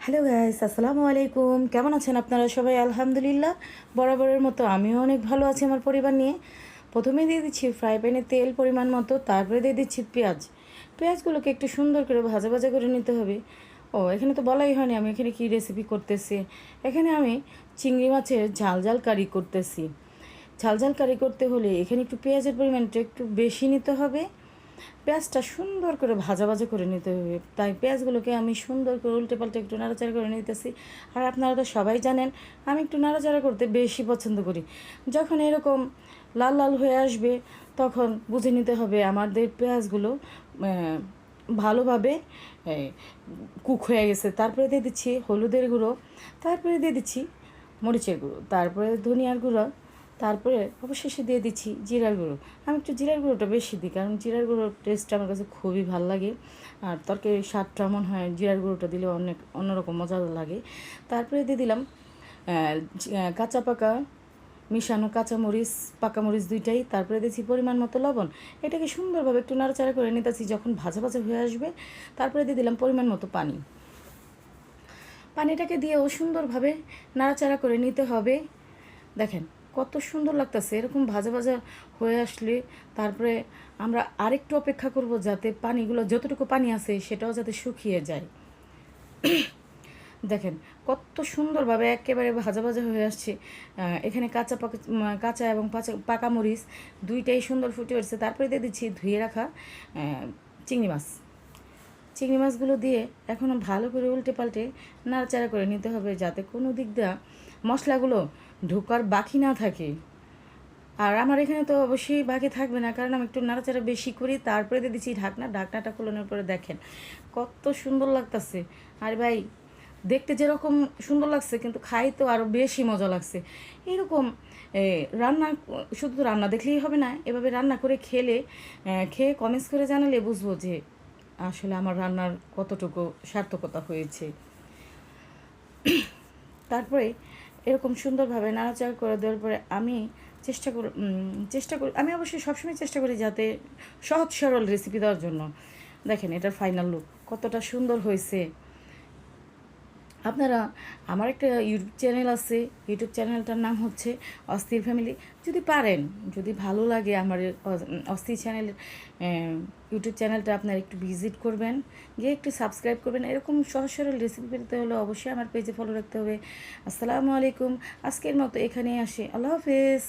Hello guys, আসসালামু আলাইকুম। কেমন আছেন আপনারা সবাই? আলহামদুলিল্লাহ, বরাবরের মতো আমিও অনেক ভালো আছি আমার পরিবার নিয়ে। প্রথমে দিয়ে দিচ্ছি ফ্রাই প্যানে তেল পরিমাণ মতো, তারপরে দিয়ে দিচ্ছি পেঁয়াজ। পেঁয়াজগুলোকে একটু সুন্দর করে ভাজা ভাজা করে নিতে হবে। ও এখানে তো বলাই হয়নি আমি এখানে কী রেসিপি করতেছি। এখানে আমি চিংড়ি মাছের ঝাল ঝাল কারি করতেছি। ঝাল ঝাল কারি করতে হলে এখানে একটু পেঁয়াজের পরিমাণটা একটু বেশি নিতে হবে। পেঁয়াজটা সুন্দর করে ভাজা ভাজা করে নিতে হবে, তাই পেঁয়াজগুলোকে আমি সুন্দর করে উল্টে পাল্টে একটু নাড়াচাড়া করে নিতেছি। আর আপনারা তো সবাই জানেন আমি একটু নাড়াচাড়া করতে বেশি পছন্দ করি। যখন এরকম লাল লাল হয়ে আসবে তখন বুঝে নিতে হবে আমাদের পেঁয়াজগুলো ভালোভাবে কুক হয়ে গেছে। তারপরে দিয়ে দিচ্ছি হলুদের গুঁড়ো, তারপরে দিয়ে দিচ্ছি মরিচের গুঁড়ো, তারপরে ধনিয়ার গুঁড়ো, তারপরে অবশেষে দিয়ে দিচ্ছি জিরার গুঁড়ো। আমি একটু জিরার গুঁড়োটা বেশি দিই, কারণ জিরার গুঁড়োর টেস্টটা আমার কাছে খুবই ভালো লাগে। আর তরকারির স্বাদটা মনে হয় জিরার গুঁড়োটা দিলে অনেক অন্যরকম মজা লাগে। তারপরে দিয়ে দিলাম কাঁচা পাকা মিশানো কাঁচামরিচ, পাকামরিচ দুইটাই। তারপরে দিয়েছি পরিমাণ মতো লবণ। এটাকে সুন্দরভাবে একটু নাড়াচাড়া করে নিতেছি। যখন ভাজা ভাজা হয়ে আসবে তারপরে দিয়ে দিলাম পরিমাণ মতো পানি। পানিটাকে দিয়েও সুন্দরভাবে নাড়াচাড়া করে নিতে হবে। দেখেন কত সুন্দর লাগতেছে এরকম ভাজা ভাজা হয়ে আসলে। তারপরে আমরা আরেকটু অপেক্ষা করব যাতে পানিগুলো, যতটুকু পানি আছে সেটাও যাতে শুকিয়ে যায়। দেখেন কত সুন্দরভাবে একেবারে ভাজা ভাজা হয়ে আসছে। এখানে কাঁচা এবং পাকা মরিচ দুইটাই সুন্দর ফুটে উঠছে। তারপরে দিয়ে দিচ্ছি ধুয়ে রাখা চিংড়ি মাছ। চিংড়ি মাছগুলো দিয়ে এখনও ভালো করে উল্টে পাল্টে নাড়াচাড়া করে নিতে হবে, যাতে কোনো দিক দিয়ে মশলাগুলো ঢোকার বাকি না থাকে। আর আমার এখানে তো অবশ্যই বাকি থাকবে না, কারণ আমি একটু নাড়াচাড়া বেশি করি। তারপরে দিয়ে দিচ্ছি ঢাকনাটা খোলানোর পরে দেখেন কত সুন্দর লাগতেছে। আর ভাই দেখতে যেরকম সুন্দর লাগছে কিন্তু খাই তো আরও বেশি মজা লাগছে। এরকম রান্না শুধু রান্না দেখলেই হবে না, এভাবে রান্না করে খেয়ে কমেন্টস করে জানালে বুঝবো যে আসলে আমার রান্নার কতটুকু সার্থকতা হয়েছে। তারপরে এরকম সুন্দরভাবে নাড়াচাড়া করে দেওয়ার পরে আমি চেষ্টা করি আমি অবশ্যই সবসময় চেষ্টা করি যাতে সহজ সরল রেসিপি দেওয়ার জন্য। দেখেন এটার ফাইনাল লুক কতটা সুন্দর হয়েছে। আপনারা, আমার একটা ইউটিউব চ্যানেল আছে, ইউটিউব চ্যানেলটার নাম হচ্ছে অস্থির ফ্যামিলি। যদি পারেন, যদি ভালো লাগে আমার অস্থির চ্যানেলের ইউটিউব চ্যানেলটা আপনারা একটু ভিজিট করবেন, গিয়ে একটু সাবস্ক্রাইব করবেন। এরকম সহজ সরল রেসিপি পেতে হলে অবশ্যই আমার পেজে ফলো রাখতে হবে। আসসালামু আলাইকুম। আজকের মতো এখানেই আসি। আল্লাহ হাফেজ।